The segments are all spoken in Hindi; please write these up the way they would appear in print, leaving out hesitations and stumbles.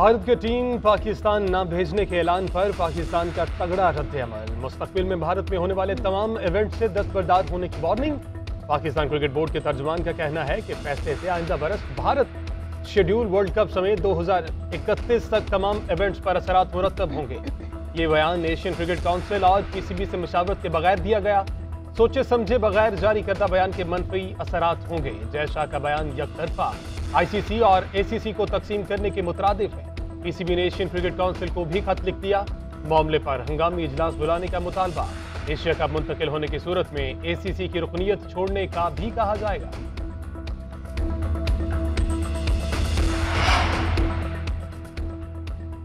भारत की टीम पाकिस्तान न भेजने के ऐलान पर पाकिस्तान का तगड़ा रद्द-ए-अमल। मुस्तकबिल में भारत में होने वाले तमाम इवेंट से दस्तबरदार होने की वार्निंग। पाकिस्तान क्रिकेट बोर्ड के तर्जुमान का कहना है कि फैसले से आइंदा बरस भारत शेड्यूल वर्ल्ड कप समेत 2031 तक तमाम इवेंट्स पर असरात मुरतब होंगे। ये बयान एशियन क्रिकेट काउंसिल और पीसीबी से मशावरत के बगैर दिया गया। सोचे समझे बगैर जारी करदा बयान के मनफी असरात होंगे। जय शाह का बयान यकतरफा आईसीसी और एसीसी को तकसीम करने के मुतरादिफ है। पीसीबी ने एशियन क्रिकेट काउंसिल को भी खत लिख दिया। मामले पर हंगामी इजलास बुलाने का मुतालबा। एशिया कप मुंतकिल होने की सूरत में एसीसी की रुकनीत छोड़ने का भी कहा जाएगा।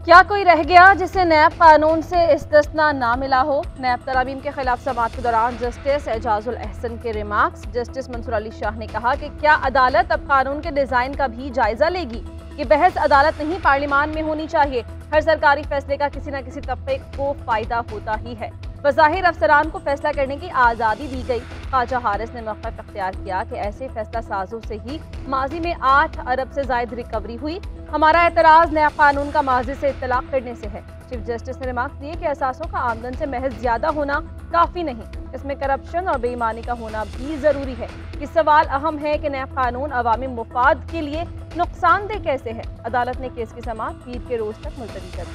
क्या कोई रह गया जिसे नैब कानून से इस्तिस्ना ना मिला हो? नैब तरामीम के खिलाफ समाअत के दौरान जस्टिस एजाजुल अहसन के रिमार्क्स। जस्टिस मंसूर अली शाह ने कहा कि क्या अदालत अब कानून के डिजाइन का भी जायजा लेगी? कि बहस अदालत नहीं पार्लियामान में होनी चाहिए। हर सरकारी फैसले का किसी न किसी तबके को फायदा होता ही है। बज़ाहिर अफसरान को फैसला करने की आज़ादी दी गई। ख्वाजा हारिस ने मौक़िफ़ इख्तियार किया कि ऐसे फैसला साजों से ही माजी में 8 अरब से ज़ायद रिकवरी हुई। हमारा एतराज़ नया कानून का माजी से इत्तलाक़ करने से है। चीफ जस्टिस ने रिमार्क दिए कि असासों का आमदन से महज ज़्यादा होना काफ़ी नहीं, इसमें करप्शन और बेईमानी का होना भी ज़रूरी है। कि सवाल अहम है कि नया कानून अवामी मुफाद के लिए नुकसानदेह कैसे है। अदालत ने केस की समाअत पीर के रोज तक मुलतवी कर दी।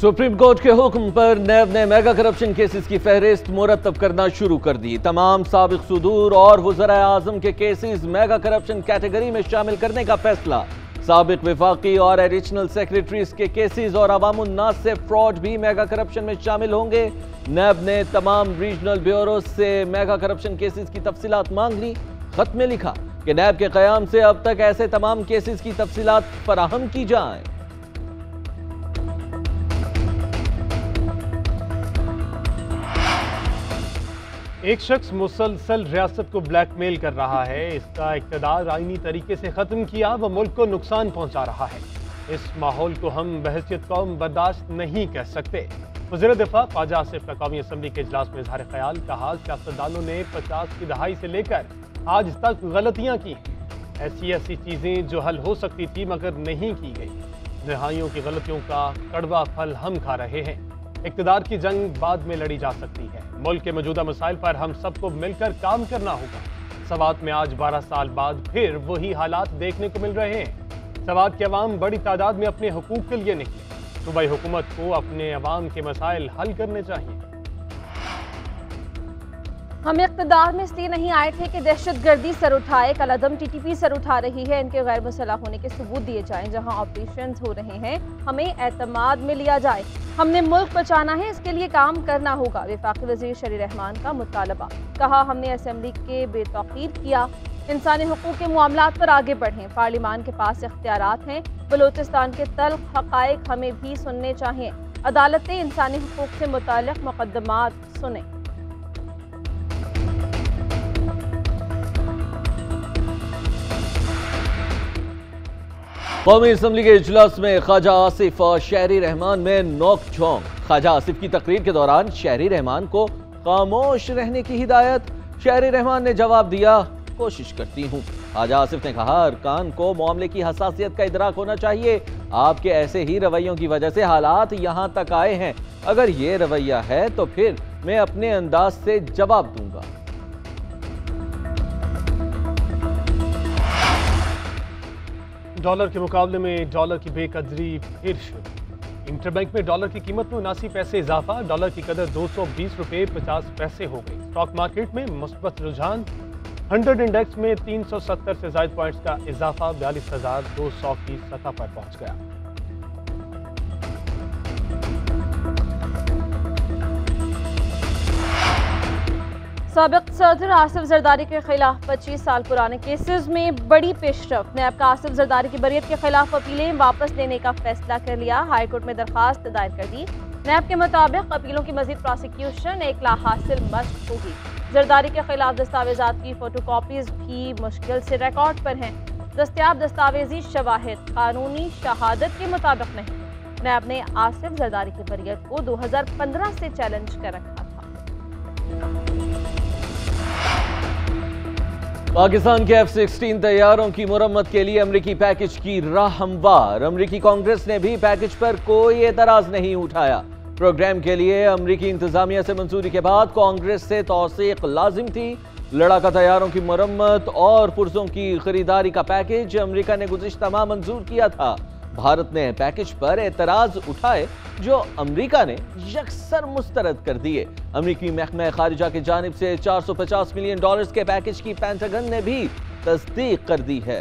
सुप्रीम कोर्ट के हुक्म पर नैब ने मेगा करप्शन केसेस की फहरिस्त मुरतब करना शुरू कर दी। तमाम साबिक सुदूर और वज़राए आज़म के केसेस मेगा करप्शन कैटेगरी में शामिल करने का फैसला। साबिक विफाकी और एडिशनल सेक्रेटरीज के केसेस और अवामुन्नास से फ्रॉड भी मेगा करप्शन में शामिल होंगे। नैब ने तमाम रीजनल ब्यूरो से मेगा करप्शन केसेस की तफसीलात मांग ली। खत में लिखा कि नैब के क़याम से अब तक ऐसे तमाम केसेस की तफसीलात फराहम की जाएं। एक शख्स मुसलसल रियासत को ब्लैकमेल कर रहा है। इसका इक़्तिदार आईनी तरीके से ख़त्म किया व मुल्क को नुकसान पहुंचा रहा है। इस माहौल को हम बहसियत कौम बर्दाश्त नहीं कर सकते। वज़ीर दिफा ख्वाजा आसिफ का कौमी असम्बली के इजलास में इज़हार ख्याल कहा, सियासतदानों ने 50 की दहाई से लेकर आज तक गलतियाँ की हैं। ऐसी चीज़ें जो हल हो सकती थी मगर नहीं की गई। दहाइयों की गलतियों का कड़वा फल हम खा रहे हैं। इक़्तिदार की जंग बाद में लड़ी जा सकती है। मुल्क के मौजूदा मसाइल पर हम सबको मिलकर काम करना होगा। सवात में आज 12 साल बाद फिर वही हालात देखने को मिल रहे हैं। सवात के अवाम बड़ी तादाद में अपने हुकूक के लिए निकले। सूबाई हुकूमत को अपने अवाम के मसाइल हल करने चाहिए। हम इक़्तिदार में इसलिए नहीं आए थे कि दहशतगर्दी सर उठाए। कलअदम टीटीपी सर उठा रही है। इनके गैर मुसल्लह होने के सबूत दिए जाएं। जहां ऑपरेशन हो रहे हैं हमें एतमाद में लिया जाए। हमने मुल्क बचाना है, इसके लिए काम करना होगा। वफाकी वज़ीर शरी रहमान का मुतालबा। कहा, हमने असम्बली के बेतौकीर किया। इंसानी हुकूक के मामलात पर आगे बढ़ें। पार्लियामान के पास इख्तियारात हैं। बलूचिस्तान के तल्ख हक़ाइक़ हमें भी सुनने चाहिए। अदालतें इंसानी हुकूक से मुताल्लिक़ मुक़द्दमात सुने। कौमी असम्बली के इजलास में ख्वाजा आसिफ और शहरी रहमान में नोक झोंक। ख्वाजा आसिफ की तकरीर के दौरान शहरी रहमान को खामोश रहने की हिदायत। शहरी रहमान ने जवाब दिया, कोशिश करती हूँ। ख्वाजा आसिफ ने कहा, अरकान को मामले की हसासियत का इदराक होना चाहिए। आपके ऐसे ही रवैयों की वजह से हालात यहाँ तक आए हैं। अगर ये रवैया है तो फिर मैं अपने अंदाज से जवाब दूंगा। डॉलर के मुकाबले में डॉलर की बेकदरी फिर शुरू। इंटरबैंक में डॉलर की कीमत में 79 पैसे इजाफा। डॉलर की कदर 220 रुपये 50 पैसे हो गई। स्टॉक मार्केट में मुस्बत रुझान। 100 इंडेक्स में 370 से ज़ायद पॉइंट्स का इजाफा 42,200 की सतह पर पहुंच गया। साबिक सदर आसिफ जरदारी के खिलाफ 25 साल पुराने केसेस में बड़ी पेशरफ। नैब का आसिफ जरदारी की बरियत के खिलाफ अपीलें वापस लेने का फैसला कर लिया। हाईकोर्ट में दरखास्त दायर कर दी। नैब के मुताबिक अपीलों की मजीद प्रोसिक्यूशन 1 लाख हासिल मश्क होगी। जरदारी के खिलाफ दस्तावेजात की फोटोकॉपीज भी मुश्किल से रिकॉर्ड पर हैं। दस्तयाब दस्तावेजी शवाहिद कानूनी शहादत के मुताबिक नहीं। नैब ने आसिफ जरदारी की बरियत को 2015 से चैलेंज कर रखा था। पाकिस्तान के F-16 तैयारों की मुरम्मत के लिए अमरीकी पैकेज की राह हमवार। अमरीकी कांग्रेस ने भी पैकेज पर कोई एतराज नहीं उठाया। प्रोग्राम के लिए अमरीकी इंतजामिया से मंजूरी के बाद कांग्रेस से तौसीक लाजिम थी। लड़ाका तैयारों की मुरम्मत और पुर्जों की खरीदारी का पैकेज अमरीका ने गुज़िश्ता माह मंजूर किया था। भारत ने पैकेज पर एतराज उठाए जो अमरीका ने यकसर मुस्तरद कर दिए। अमरीकी महकमा खारिजा की जानिब से $450 मिलियन के पैकेज की पेंटागन ने भी तस्दीक कर दी है।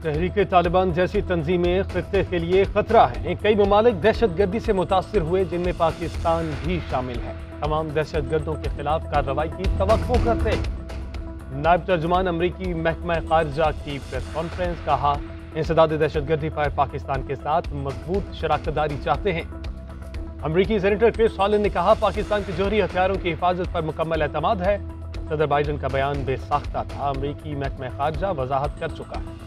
तहरीक तालिबान जैसी तंजीमें खित्ते के लिए खतरा है। कई ममालिक दहशतगर्दी से मुतासिर हुए, जिनमें पाकिस्तान भी शामिल है। तमाम दहशतगर्दों के खिलाफ कार्रवाई की तवक्को करते हैं। नायब तर्जुमान अमरीकी महकमा खारिजा की प्रेस कॉन्फ्रेंस, कहा इंसदाद दहशतगर्दी पर पाकिस्तान के साथ मजबूत शराकतदारी चाहते हैं। अमरीकी सेनेटर क्रिस हॉलैंड ने कहा पाकिस्तान के जौहरी हथियारों की हिफाजत पर मुकम्मल एतमाद है। सदर बाइडन का बयान बेसाख्ता था, अमरीकी महकमा खारिजा वजाहत कर चुका है।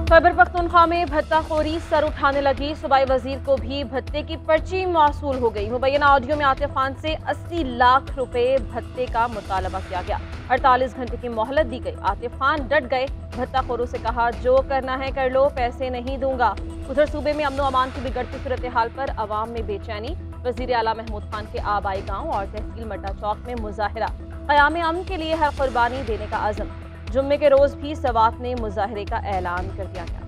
खैबर पख्तूनख्वा में भत्ताखोरी सर उठाने लगी। सूबाई वजीर को भी भत्ते की पर्ची मौसूल हो गई। मुबैना ऑडियो में आतिफ खान से 80 लाख रुपए भत्ते का मुतालबा किया गया। 48 घंटे की मोहलत दी गई। आतिफ खान डट गए। भत्ताखोरों से कहा जो करना है कर लो, पैसे नहीं दूंगा। उधर सूबे में अमनो अमान की बिगड़ती सूरत हाल पर अवाम में बेचैनी। वजीर आला महमूद खान के आबाई गाँव और तहसील मड्डा चौक में मुजाहिरा। क़याम अमन के लिए हर कुर्बानी देने का आज़म। जुम्मे के रोज भी सवात में मुजाहरे का ऐलान कर दिया गया।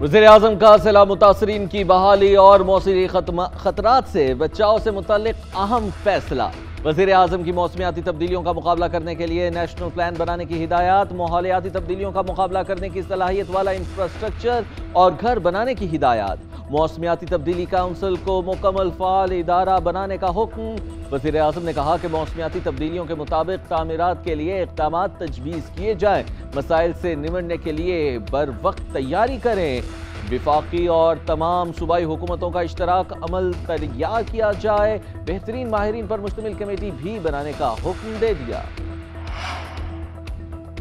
वज़ीर आज़म का सैलाब मुतासरीन की बहाली और मौसमी खतरात से बचाव से मुतल्लिक अहम फैसला। वज़ीर आज़म की मौसमियाती तब्दीलियों का मुकाबला करने के लिए नेशनल प्लान बनाने की हिदायत। माहौलियाती तब्दीलियों का मुकाबला करने की सलाहियत वाला इंफ्रास्ट्रक्चर और घर बनाने की हिदायत। मौसमियाती तब्दीली काउंसिल को मुकम्मल फ़ाल इदारा बनाने का हुक्म। वज़ीर आज़म ने कहा कि मौसमियाती तब्दीलियों के मुताबिक तामीरात के लिए इक़दाम तजवीज़ किए जाएँ। मसाइल से निमटने के लिए बर वक्त तैयारी करें। विफाकी और तमाम सूबाई हुकूमतों का इश्तराक अमल तैयार किया जाए। बेहतरीन माहिरीन पर मुश्तमिल कमेटी भी बनाने का हुक्म दे दिया।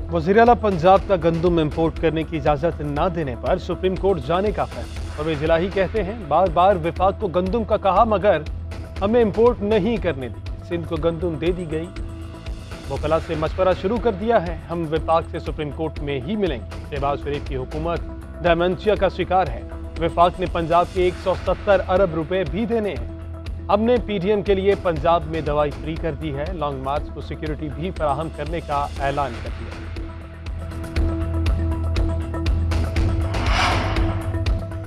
वज़ीर आला पंजाब का गंदम इम्पोर्ट करने की इजाज़त न देने पर सुप्रीम कोर्ट जाने का फैसला। परवेज़ इलाही कहते हैं बार बार विफाक को गंदम का कहा मगर हमें इम्पोर्ट नहीं करने दी। सिंध को गंदम दे दी गई। वकला से मशवरा शुरू कर दिया है। हम विफाक से सुप्रीम कोर्ट में ही मिलेंगे। शहबाज शरीफ की हुकूमत डायमेंशिया का शिकार है। विफाक ने पंजाब के 170 अरब रुपए भी देने हैं। हमने पीडीएम के लिए पंजाब में दवाई फ्री कर दी है। लॉन्ग मार्च को सिक्योरिटी भी फराहम करने का ऐलान कर दिया।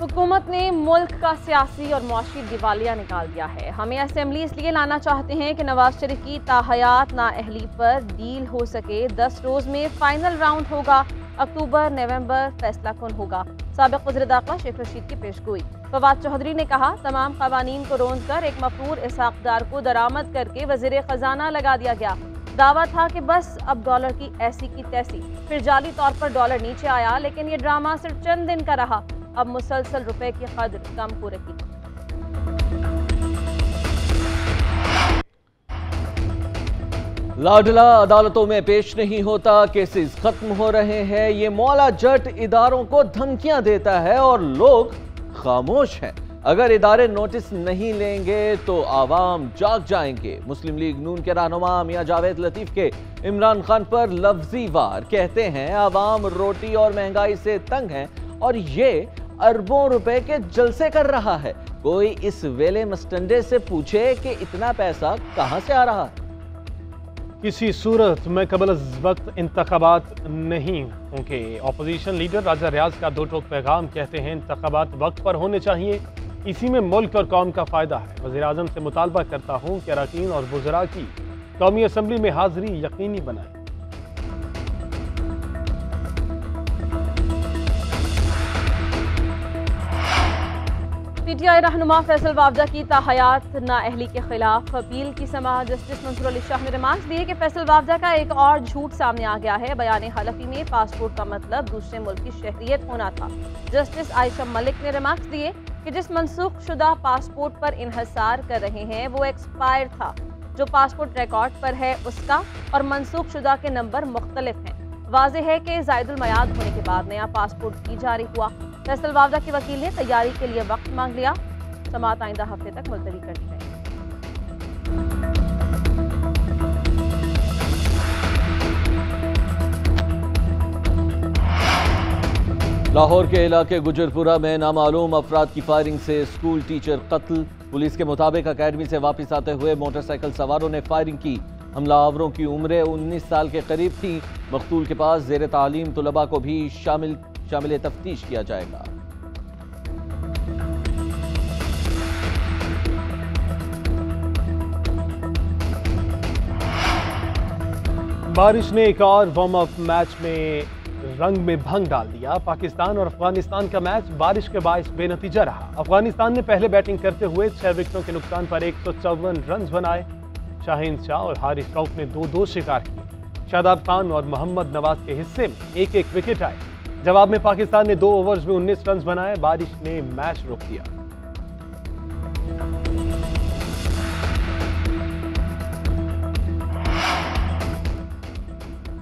हुकूमत ने मुल्क का सियासी और मुआशी दिवालिया निकाल दिया है। हमें असेंबली इसलिए लाना चाहते हैं कि नवाज शरीफ की ताहयात नाअहली पर डील हो सके। 10 रोज में फाइनल राउंड होगा। अक्टूबर नवंबर फैसला कौन होगा। साबिक वज़ीर दाखिला शेख रशीद की पेशगोई। फवाद चौधरी ने कहा तमाम कवानीन को रोंद कर एक मफरूर इसहाकदार को दरामद करके वज़ीर खजाना लगा दिया गया। दावा था कि बस अब डॉलर की ऐसी की तैसी। फिर जाली तौर पर डॉलर नीचे आया, लेकिन ये ड्रामा सिर्फ चंद दिन का रहा। अब मुसलसल रुपए की कदर कम हो रही। लाडला अदालतों में पेश नहीं होता, केसेस खत्म हो रहे हैं। ये मौला जट इदारों को धमकियां देता है और लोग खामोश हैं। अगर इदारे नोटिस नहीं लेंगे तो आवाम जाग जाएंगे। मुस्लिम लीग नून के रहनुमा मियां जावेद लतीफ के इमरान खान पर लफ्जी वार। कहते हैं आवाम रोटी और महंगाई से तंग है और ये अरबों रुपए के जलसे कर रहा है। कोई इस वेले मस्टंडे से पूछे कि इतना पैसा कहां से आ रहा है। किसी सूरत में कबल वक्त इंतखाबात नहीं होंगे। अपोजिशन लीडर राजा रियाज का दो टोक पैगाम। कहते हैं इंतखाबात वक्त पर होने चाहिए, इसी में मुल्क और कौम का फायदा है। वज़ीर आज़म से मुतालबा करता हूँ कि अरकान और वज़रा की कौमी असम्बली में हाजिरी यकीनी बनाए। पीटीआई रहनुमा फैसल वावदा की ताहयात नाअहली के खिलाफ अपील की समाअत। जस्टिस मंसूर अली शाह ने रिमार्क्स दिए कि फैसल वावदा का एक और झूठ सामने आ गया है। बयान हलफी में पासपोर्ट का मतलब दूसरे मुल्क की शहरियत होना था। जस्टिस आयशा मलिक ने रिमार्क्स दिए कि जिस मनसूख शुदा पासपोर्ट पर इन्हसार कर रहे हैं वो एक्सपायर था। जो पासपोर्ट रिकॉर्ड पर है उसका और मनसूख शुदा के नंबर मुख्तलिफ हैं। वाज़ेह है कि ज़ायदुल मयाद होने के बाद नया पासपोर्ट ही जारी हुआ। फैसल वावदा के वकील ने तैयारी के लिए वक्त मांग लिया। समाअत आइंदा हफ्ते तक मुलतवी कर दी गई। लाहौर के इलाके गुजरपुरा में नामालूम अफराद की फायरिंग से स्कूल टीचर कत्ल। पुलिस के मुताबिक अकेडमी से वापस आते हुए मोटरसाइकिल सवारों ने फायरिंग की। हमलावरों की उम्रें 19 साल के करीब थी। मकतूल के पास ज़ेर तालीम तुलबा को भी शामिल तफ्तीश किया जाएगा। बारिश ने एक और वार्म अप मैच में रंग में भंग डाल दिया। पाकिस्तान और अफगानिस्तान का मैच बारिश के बायस बेनतीजा रहा। अफगानिस्तान ने पहले बैटिंग करते हुए 6 विकेटों के नुकसान पर 154 रन बनाए। शाहीन शाह और हारिस रऊफ ने 2-2 शिकार किए। शादाब खान और मोहम्मद नवाज के हिस्से में 1-1 विकेट आए। जवाब में पाकिस्तान ने 2 ओवर्स में 19 रन बनाए। बारिश ने मैच रोक दिया।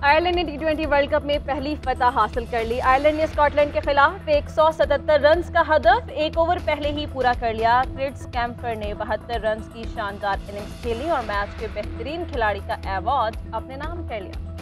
आयरलैंड ने T20 वर्ल्ड कप में पहली फतह हासिल कर ली। आयरलैंड ने स्कॉटलैंड के खिलाफ 177 रन का हदफ 1 ओवर पहले ही पूरा कर लिया। क्रिस कैम्पर ने 72 रन की शानदार इनिंग्स खेली और मैच के बेहतरीन खिलाड़ी का अवार्ड अपने नाम कर लिया।